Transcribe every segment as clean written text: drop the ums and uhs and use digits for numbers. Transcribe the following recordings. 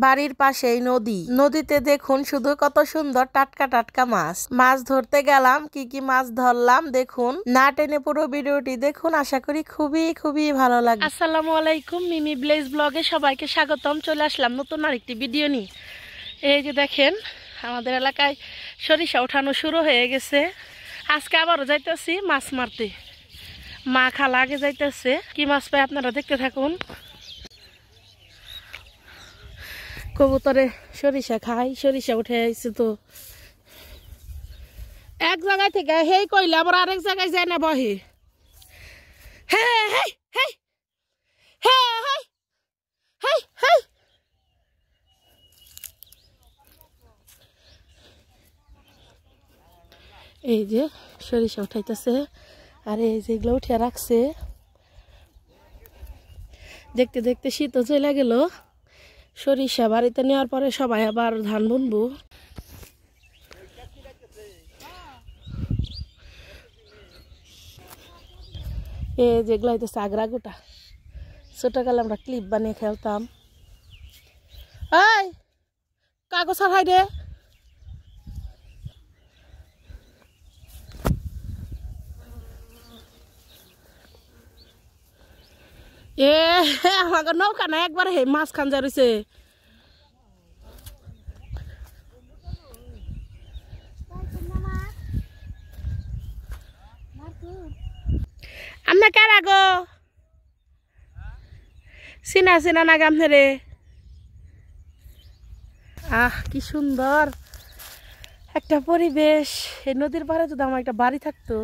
বাড়ির পাশেই নদী। নদীতে দেখুন শুধু কত সুন্দর টাটকা টাটকা মাছ। মাছ ধরতে গেলাম, কি কি মাছ ধরলাম দেখুন। না টেনে পুরো ভিডিওটি দেখুন, আশা করি খুবই খুবই ভালো লাগবে। আসসালামু আলাইকুম, মিমি ব্লেজ ব্লগে সবাইকে স্বাগতম। চলে আসলাম নতুন আরেকটি ভিডিও নিয়ে। এই যে দেখেন আমাদের এলাকায় সরিষা ওঠানো শুরু হয়ে গেছে। আজকে আবারও যাইতেছি মাছ মারতে। মা খালা আগে যাইতেছে, কি মাছ পায় আপনারা দেখতে থাকুন। কবুতরে সরিষা খাই, সরিষা উঠে আইছে তো এক জায়গায় থেকে হেই কইলে আবার আরেক জায়গায় যায় না বহে। এই যে সরিষা উঠাইতেছে, আর এই যে এগুলো উঠে রাখছে। দেখতে দেখতে শীতও চলে গেল। সরিষা বাড়িতে নেওয়ার পরে সবাই আবার ধান বুনবো। এই যেগুলো হইতেছে আগ্রা গোটা। ছোটকালে আমরা ক্লিপ বানিয়ে খেলতাম। এই কাগজ ছাড়াই রে। এ আমাকে নৌকা না একবার হে মাছ খান যা রয়েছে। আমরা কার আগো চিনা চিনা না গামনে রে। আহ কি সুন্দর একটা পরিবেশ। এই নদীর পাড়ে যদি আমার একটা বাড়ি থাকতো।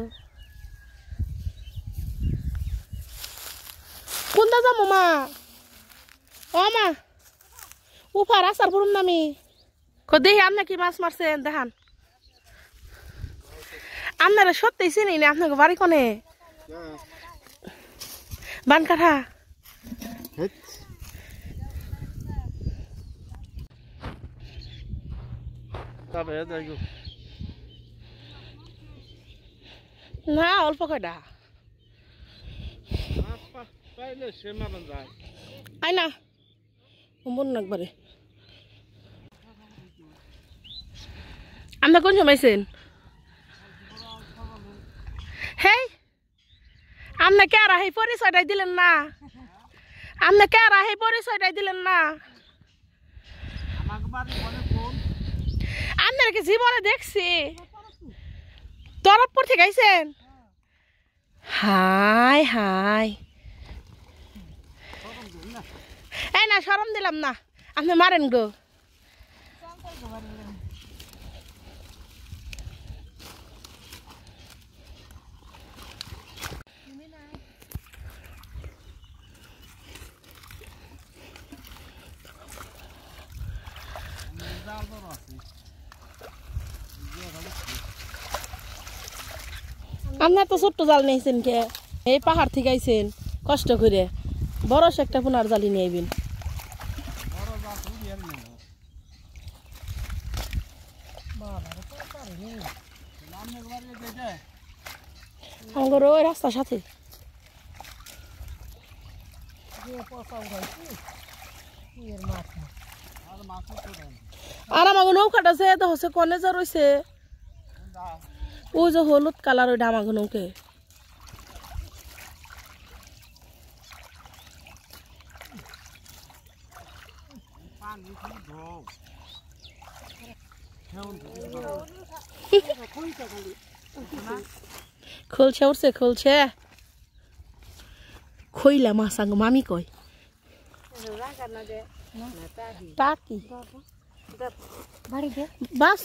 কোনটা যাবো মা? ও মা উপার আসার বলুন না আমি দেখি আপনি কি মাছ মারছেন দেখান। আপনারা সত্যি চিনি না, আপনাকে বাড়ি কোনে? বানকাঠা। না অল্প কয়টা আই না বলুন একবারে। আপনি কোন সময়ছেন? হেই আপনি কে আর এই পরিচয়টাই দিলেন না? আপনি কে আর এই পরিচয়টাই দিলেন না? আপনার কি জীবনে দেখছি? তরফপুর থেকে আইছেন? হাই হাই এই না শরম দিলাম না, আপনি মারেন গো। আপনার তো ছোট্ট জাল নিয়েছেন কে? এই পাহাড় থেকে আইছেন কষ্ট করে, বড় একটা পোনার জালি নিয়ে আইবেন। আমার ওই রাস্তার সাথে আর আমার নৌকাটা যে তো হচ্ছে কনে যা রয়েছে ওই যে হলুদ কালার ওইটা আমার নৌকে। খুলছে উঠছে খুলছে খইলা মাছ আঙ্গ মামি কয় টাকি বাস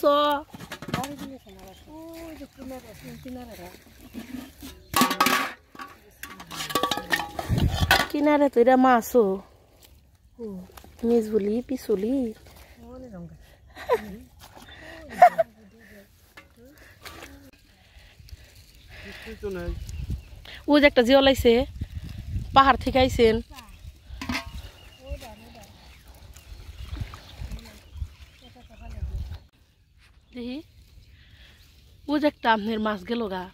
কিনারে তো এটা মাছও মিজবুলি পিছুলি ও যে একটা জিও লাইছে পাহাড় থেকে আইছেন। দেখি ও যে একটা আপনার মাছ গেল গা।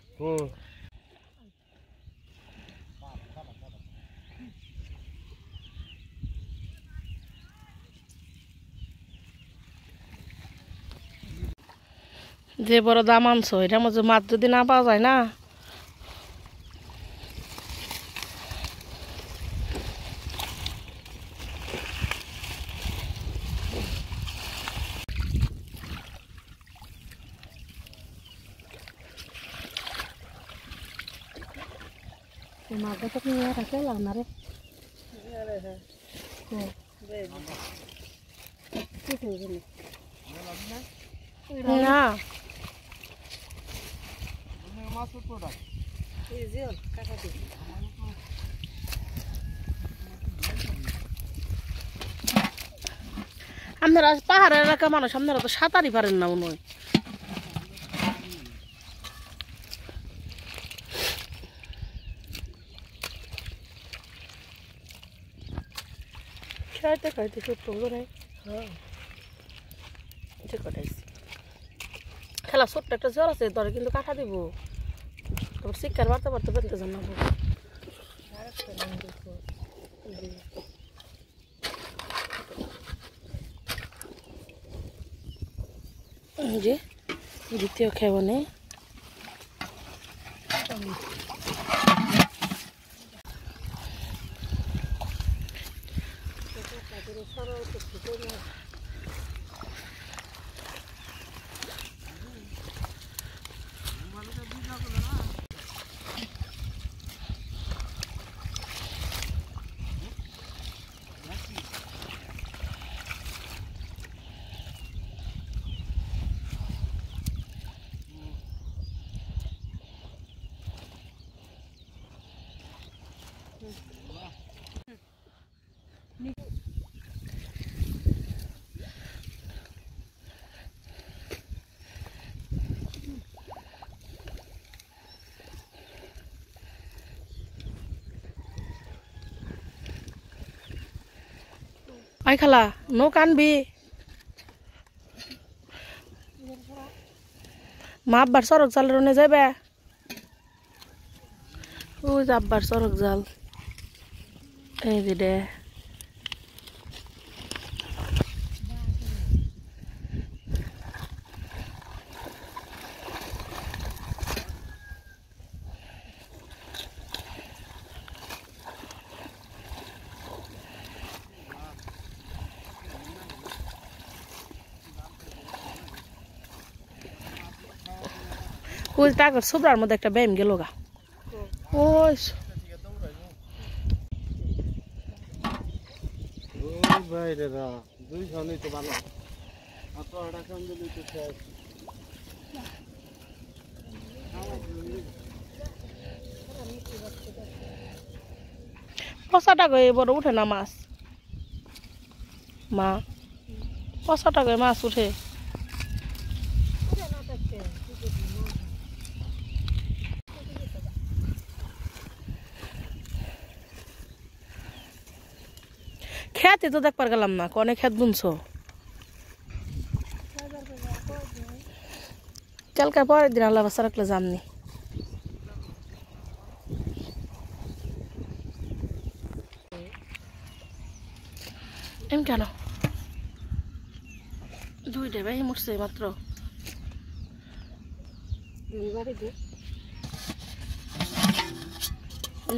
যে বড় দাম আনছো এটার মধ্যে মাছ যদি না পাওয়া যায় না। মাছটা তো নিয়ে রাখতে লাগনা রে না আপনারা পাহাড়ের এলাকা মানুষ, আপনারা তো সাঁতারই পারেন না মনে হয়। খাইতে খাইতে ছোট্ট নাই খেলা ছোট্ট একটা জ্বর আছে ধরে কিন্তু কাটা দিব, তারপর শিক্ষার বাড়তে বাড়তে বেরতে জানাবো। যে দ্বিতীয় খেবনে আই খালা নৌকা আনবি, মা আব্বার সড়ক জালের ওনে যাবে, ওই যে আব্বার সড়ক জাল এই যে দে ওই টাকার সুবরার মধ্যে একটা ব্যায়াম গেল গা। ওই পচা টাকায় বড় উঠে না মাছ, মা পচা টাকায় মাছ উঠে। খেতে তো দেখবার গেলাম না, কনে খেত বুনছো কালকে পরের দিন আল্লাহ বাসা রাখলে যামনি। এম কেন দুইটা ভাই মরছে মাত্র,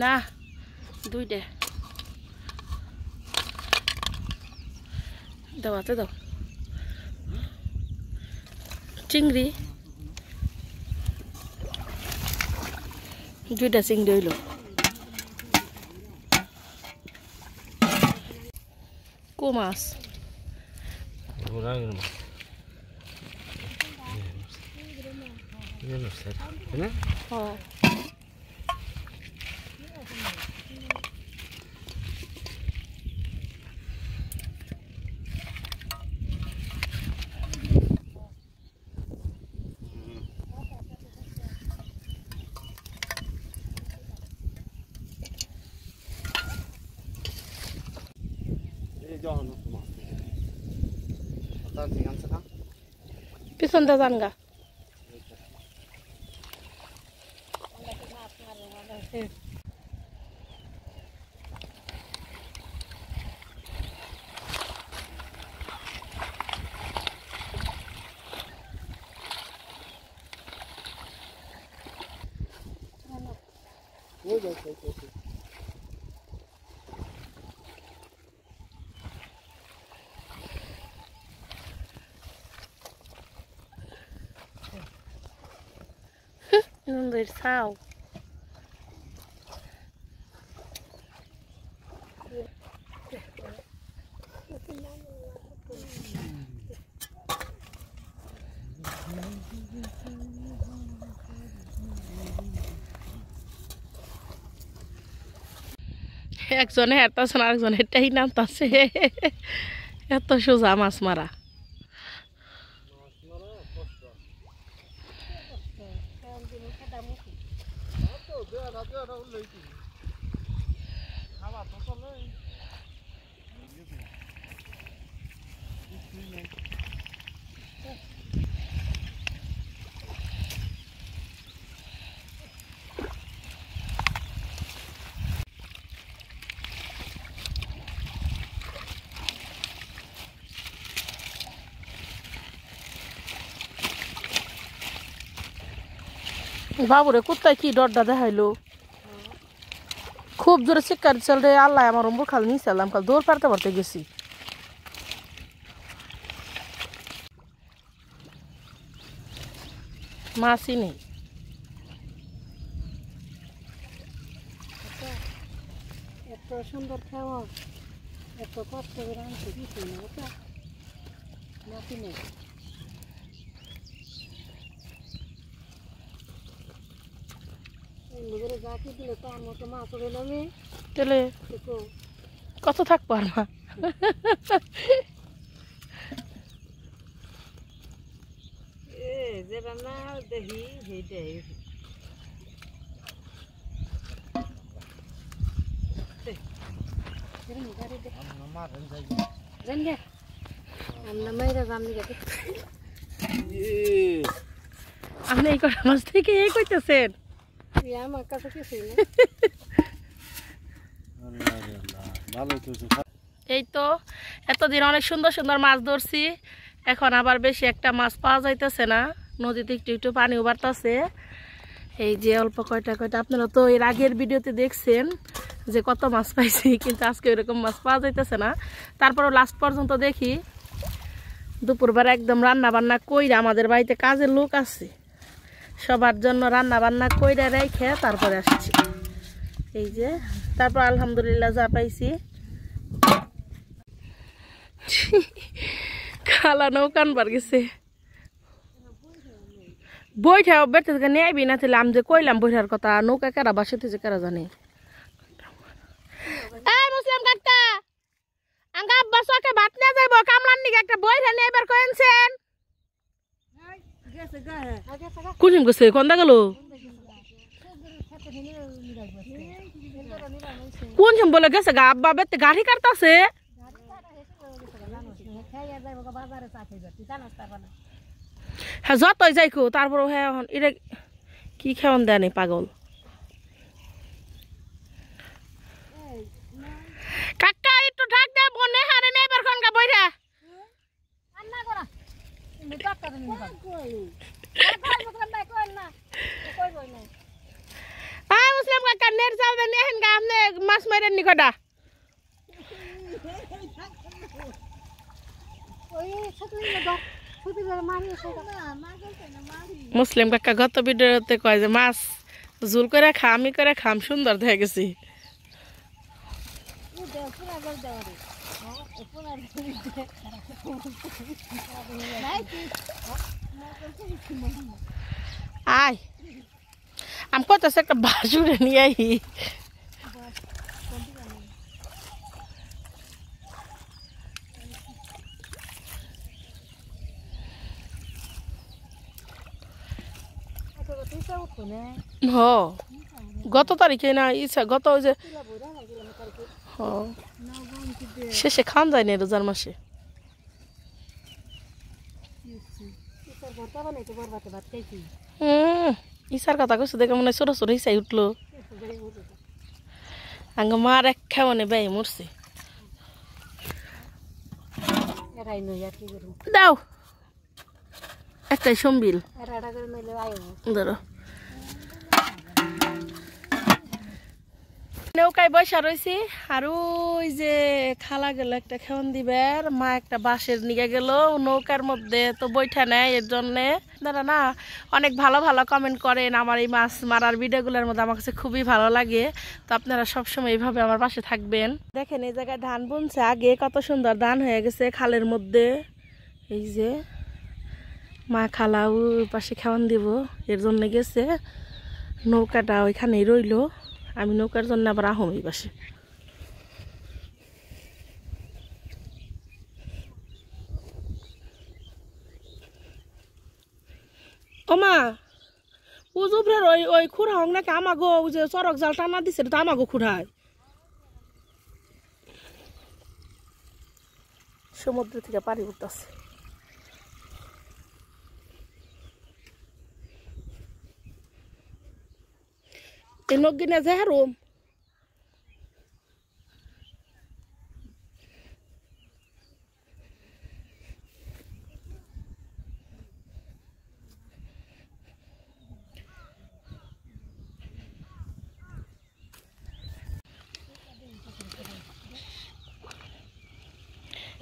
না দুইটা দাওয়াতে দাও চিংড়ি, দুইটা চিংড়ি হইল। কো মাছ পিছনটা জানগা Nundır sağ ol. একজনে হেঁটতেছে না আরেকজন হেঁটেই নামতেছে এত সোজা মাছ মারা বাবুরে কোথায় কি ডরটা দেখাইলো খুব জোরে চিৎকার চল রে আল্লাহ আমার অম্বুর খাল নিয়ে চালাম কাল দৌড় পারতে পারতে গেছি মাছই নেই এত সুন্দর খাওয়া এত কষ্ট করে আনতে কিছু না ওটা মাছই নেই জাকি দিলে তার মতো মাছ উড়ে তাহলে কত থাকবো আর মা যেটা না দেখি সেইটাই আপনি এই কটা মাছ থেকে এই কইতেছেন আমার কাছে কিছুই না এই তো এতদিন অনেক সুন্দর সুন্দর মাছ ধরছি এখন আবার বেশি একটা মাছ পাওয়া যাইতেছে না নদীতে একটু একটু পানি বাড়তেছে এই যে অল্প কয়টা কয়টা আপনারা তো এর আগের ভিডিওতে দেখছেন যে কত মাছ পাইছি কিন্তু আজকে ওইরকম মাছ পাওয়া যাইতেছে না তারপরও লাস্ট পর্যন্ত দেখি দুপুরবেলা একদম রান্না বান্না কইরা আমাদের বাড়িতে কাজের লোক আছে সবার জন্য রান্না বান্না কইরা রেখে তারপরে আসছি এই যে তারপর আলহামদুলিল্লাহ যা পাইছি খালা নৌকান বার গেছে বইটা বেড়তে থেকে নেবি না তাহলে আমি যে কইলাম বইটার কথা নৌকা কারা বাসাতে যে কারা জানে এই মুসলিম কাকা আঙ্গা আব্বা সকে ভাত নিয়ে যাইব কামলার নিকে একটা বইটা নিয়ে এবার কইছেন কোন গেছে কোনটা গেল কোন বলে গেছে গা আব্বা বেতে গাড়ি কাটতাছে হ্যাঁ যতই যাইকো তারপর হ্যাঁ এটা কি খেয়ন দেয় নেই পাগল কাকা একটু ঢাক দে বনে হারে নেবার কোনটা বইরা মুসলিম কাকা নেট চাল দে নেহেন গা আমনে মাছ মারেন নি কটা মুসলিম কাকা গত ভিডিওতে কয় যে মাছ ঝুল করে খামি করে খাম সুন্দর দেখে গেছি আয় আমি কত একটা বাসুরে নিয়ে আই হ গত তারিখে না ইচ্ছা গত ওই যে শেষে খান যায় না রোজার মাসে ইসার কথা কইছো দেখে মনে হয় ছোট ছোট হিসাই উঠলো আঙ্গ মার এক খাওয়ানে ব্যয় মরছে দাও একটাই সম্বিল ধরো নৌকায় বসা রয়েছি আর ওই যে খালা গেল একটা খেয়ন দিবের মা একটা বাঁশের নিয়ে গেল নৌকার মধ্যে তো বৈঠা নেয় এর জন্য আপনারা না অনেক ভালো ভালো কমেন্ট করেন আমার এই মাছ মারার ভিডিওগুলোর মধ্যে আমার কাছে খুবই ভালো লাগে তো আপনারা সবসময় এইভাবে আমার পাশে থাকবেন দেখেন এই জায়গায় ধান বুনছে আগে কত সুন্দর ধান হয়ে গেছে খালের মধ্যে এই যে মা খালা ওই পাশে খেয়ন দিব এর জন্য গেছে নৌকাটা ওইখানেই রইলো আমি নৌকার জন্য আবার আহম এই পাশে ওমা উজুবরের ওই ওই খুঁড়া হোক নাকি আমাগো ওই যে চরক জাল টানা দিছে তো আমাগো খুঁড়ায় সমুদ্র থেকে পানি উঠতেছে এই নগিনে যে হারুম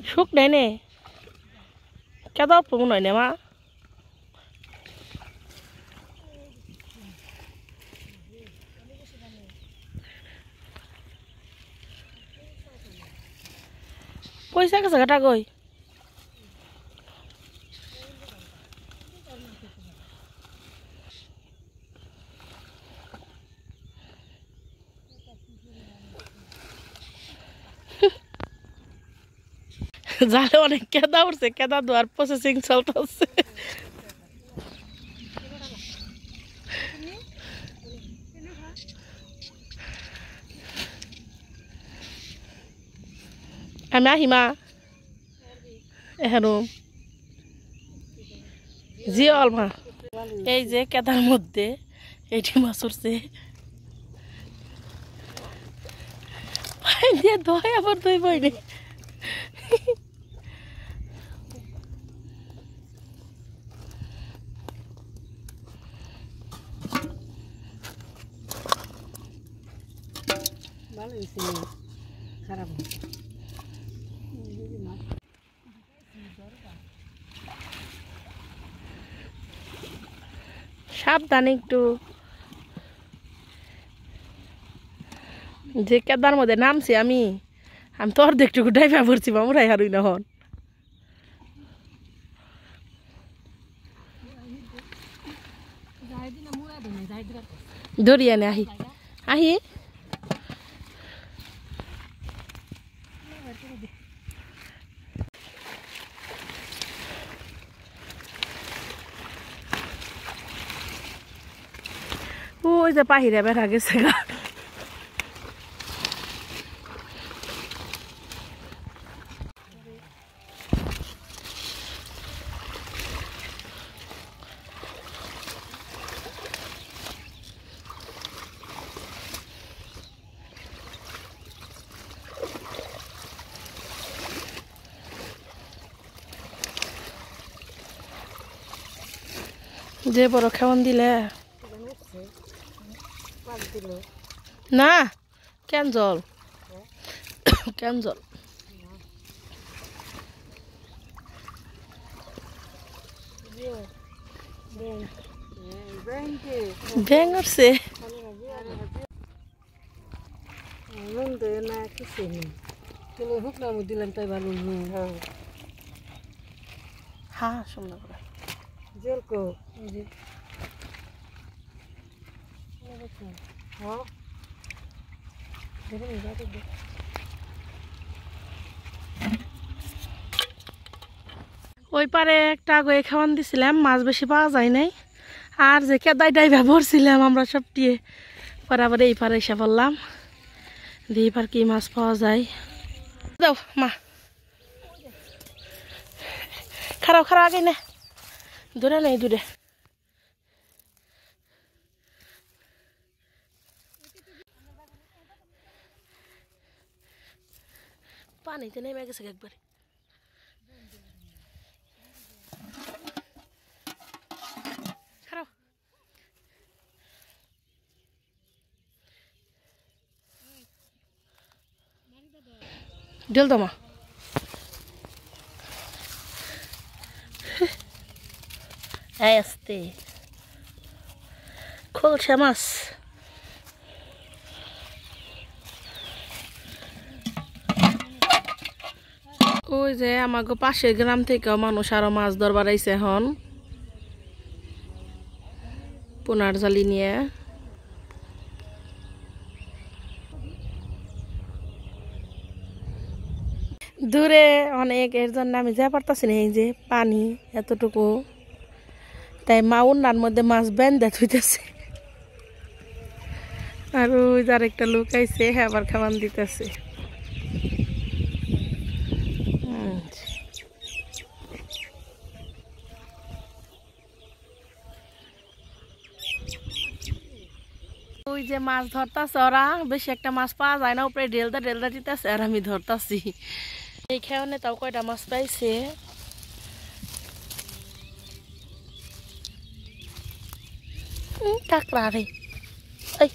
সুখ নেই নে কেদা মনে হয় না মা পয়সা গেছে ঘাটা কই জালে অনেক কেদা উঠছে কেদা দোয়ার প্রসেসিং চলতেছে আমি আহিমা এখন জি অলমা এই যে কেদার মধ্যে এইটি মাছ উঠছে দিয়ে দই আবার দই বইনি ভালো হয়েছে খারাপ সাবধানে একটু যে কেদার মধ্যে নামছি আমি আমি তোর দেখটু ডাইভা পড়ছি মামুরাই হারুই না হন ধরিয়া নে আহি আহি ওই যে পাহিরা বেড়া গেছে গা যে বড় খেয়ন দিলে না কেন জল কেন জল ব্যাং উঠছে না কিছু নেই চলো হোক না আমি দিলাম তাই ভালো হ্যাঁ সুন্দর করে জেল কো হ্যাঁ ওই পারে একটা আগে খাওয়ান দিছিলাম মাছ বেশি পাওয়া যায় নাই আর যে কেদাই ডাইভা ভরছিলাম আমরা সব টিয়ে পরে আবার এই পারে এসে পড়লাম দিয়ে পার কি মাছ পাওয়া যায় দাও মা খারাপ খারাপ আগে না দূরে নেই দূরে পানিতে নেমে গেছে একবারে খারাপ ঢেল দমা এই আস্তে খোলসা মাছ ওই যে আমাকে পাশের গ্রাম থেকেও মানুষ আরো মাছ ধরবার আইছে এখন পোনার জালি নিয়ে দূরে অনেক এর জন্য আমি যা পারতাছি না এই যে পানি এতটুকু তাই মা উন্নার মধ্যে মাছ বেঁধে থুইতেছে আর ওই যার একটা লোক আইছে আবার খাওয়ান দিতেছে ওই যে মাছ ধরতাছে ওরা বেশি একটা মাছ পাওয়া যায় না উপরে ঢেলদা দিতেছে আর আমি ধরতাছি এই খেয়ানে তাও কয়টা মাছ পাইছে কাঁকড়া রে এই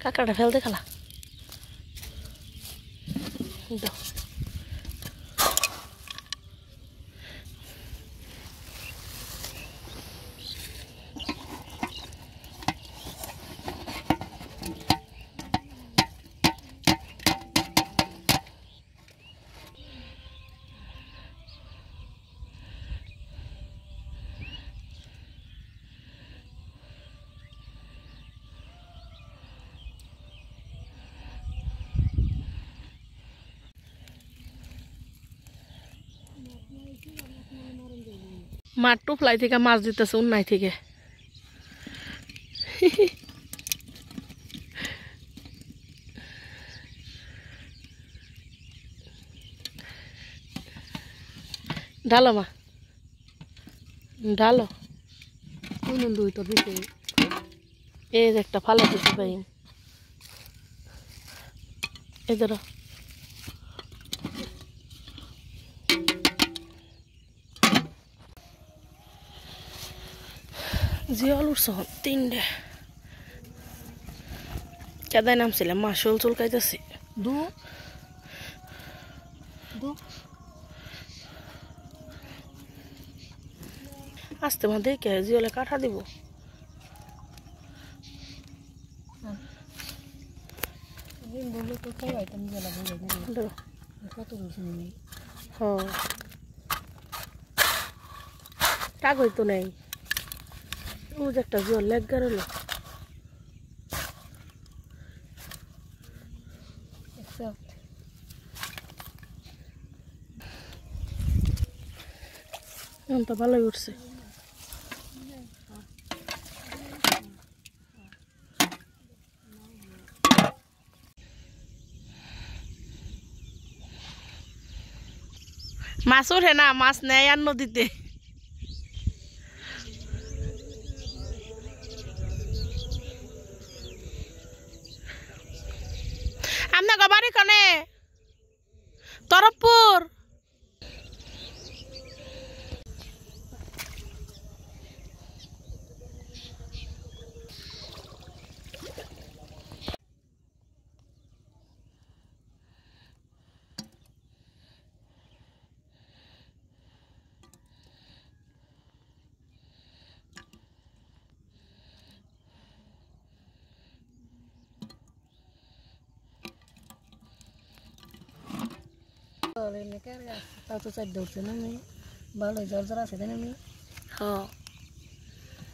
কাঁকড়াটা ফেলতে খালা দাও মাঠ টুপলাই থেকে মাছ দিতেছে উন্নাই থেকে ঢালো মা ঢালো এই যে একটা ফালা দিতে পাই এই ধরো জিয়াল উঠছে তিনটে কেদায় নামছিলাম মাসল চুলকাইতেছি দু দু আসতে মা দেখে জিওলে কাঠা দিব বললে তো খাইতাম জেলা বলে কত রসুন নেই হ্যাঁ টাক হইতো নেই ও যে একটা জিওল লেগ গেলো তো ভালোই উঠছে মাছ ওঠে না মাছ নেয় আর নদীতে আপনার বাড়ি কনে তরফপুর তাও তো চার দৌড়ছে না আমি ভালোই জ্বর জ্বর আছে তাই না আমি হ্যাঁ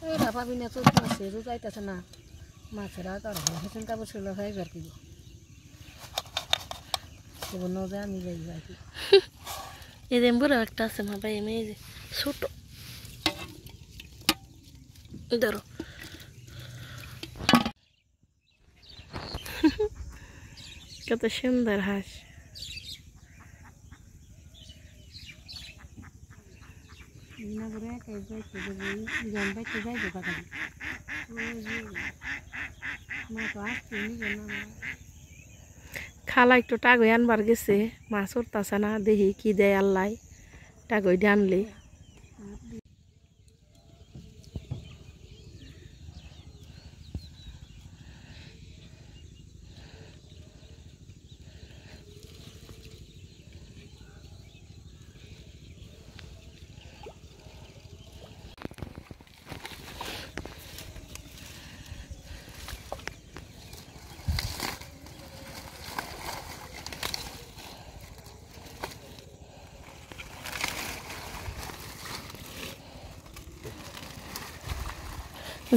এই পাবি না চোখ মাছে রোজ আইতেছে না মাছের আকার হয় সেখান কাপড় ছিল খাইবার কি কেবল ন যায় আমি যাই আর কি এই যে বুড়ো একটা আছে মা ভাই এই যে ছোট ধরো কত সুন্দর হাঁস খালা একটু টাগই আনবার গেছে মাছ উঠতেছে না দেখি কি দেয় আল্লাহ টাগই আনলে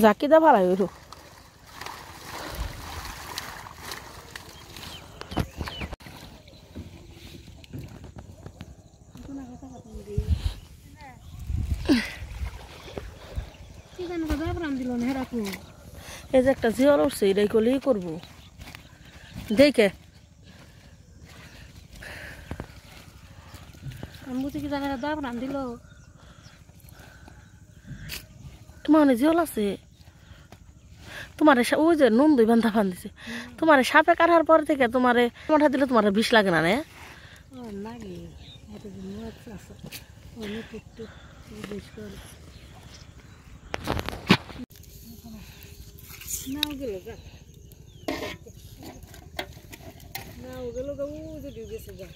জাকিদা ভাড়াই হইল এই যে একটা জিওল উঠছে এটাই করলেই করবো দেখে আমি বুঝি কি জায়গায় দাব রাম দিল তোমার জিওল আছে তোমার ওই যে নুন দুই বান্ধা বান্ধিছে তোমার সাপে কাটার পর থেকে তোমার মাথা দিলে তোমার বিষ লাগে না রে লাগে এতদিন আছে অনেক একটু বেশ করে নাও গেল যা নাও গেল গা ও যদি গেছে যা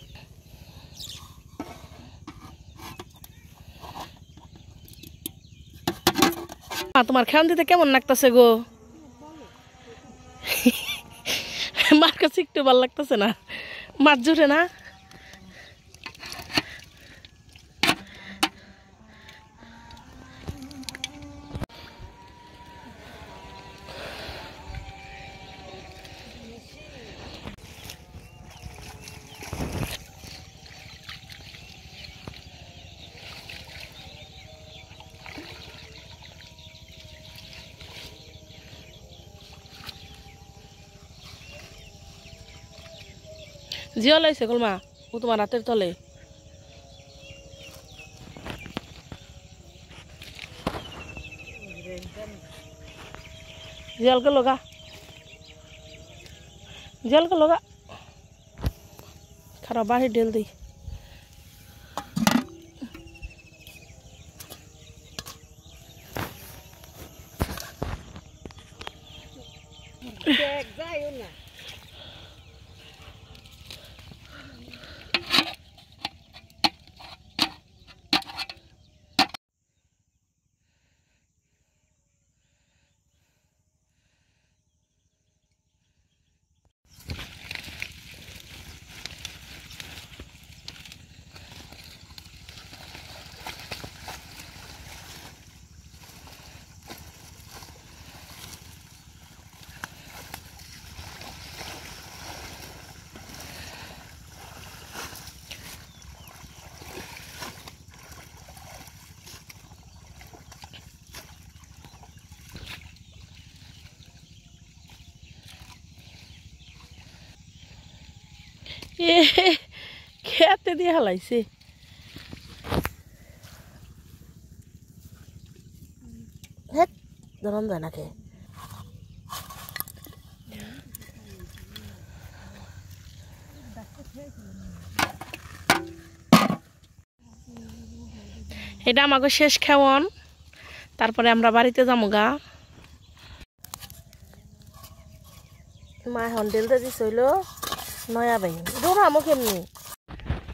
তোমার খেয়াল দিতে কেমন লাগতেছে গো মার কাছে একটু ভালো লাগতেছে না মাছ জুড়ে না জিও লাইছে কলমা ও তোমার রাতের তলে জিয়ালকে লগা খারাপ বাড়ি ঢেল দিই যাইও না খেতে দিয়ে হালাইছে ধরন যায় না খেয়ে এটা আমাকে শেষ খাওয়ন তারপরে আমরা বাড়িতে যাবো গা মা হন্ডেল দিয়ে দিছিল নয়া বাই দৌড়ামো কেমনি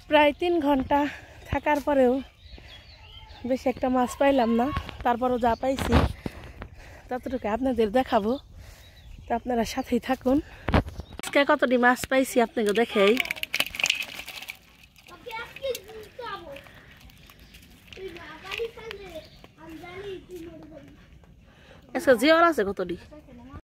প্রায় 3 ঘন্টা থাকার পরেও বেশি একটা মাছ পাইলাম না তারপরও যা পাইছি ততটুকু আপনাদের দেখাবো তো আপনারা সাথেই থাকুন আজকে কতটি মাছ পাইছি আপনাকে দেখাই আচ্ছা জিওর আছে কতটি